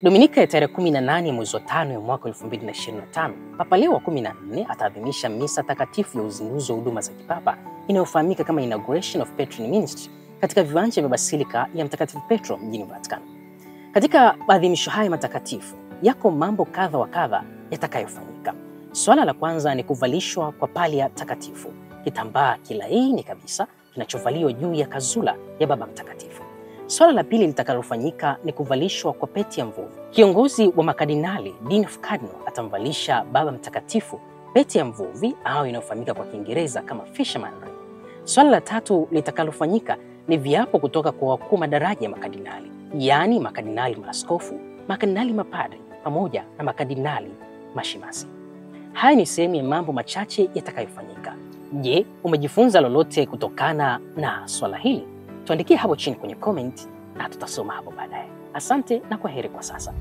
Dominika ya tarehe 18 mwezi wa 5 ya mwaka 2025, Papa Leo wa 14 ataadhimisha misa takatifu ya uzinduzi wa huduma za kipapa inayofahamika kama Inauguration of Petrine Ministry katika viwanja vya Basilika ya Mtakatifu Petro mjini Vatican. Katika maadhimisho haya matakatifu yako mambo kadha wa kadha yatakayofanyika. Swala la kwanza ni kuvalishwa kwa palia takatifu, kitambaa kilaini kabisa kinachovaliwa juu ya kazula ya Baba Mtakatifu. Swala la pili litakalofanyika ni kuvalishwa kwa pete ya mvuvi. Kiongozi wa makardinali, Dean of Cardinal, atamvalisha Baba Mtakatifu pete ya mvuvi au inayofahamika kwa Kiingereza kama fisherman ring. Swala la tatu litakalofanyika ni viapo kutoka kwa wakuu madaraja ya makardinali, yaani makardinali maaskofu, makardinali mapadri pamoja na makardinali mashemasi. Haya ni sehemu ya mambo machache yatakayofanyika. Je, umejifunza lolote kutokana na swala hili? Tuandikie hapo chini kwenye comment na tutasoma hapo baadaye. Asante na kwaheri kwa sasa.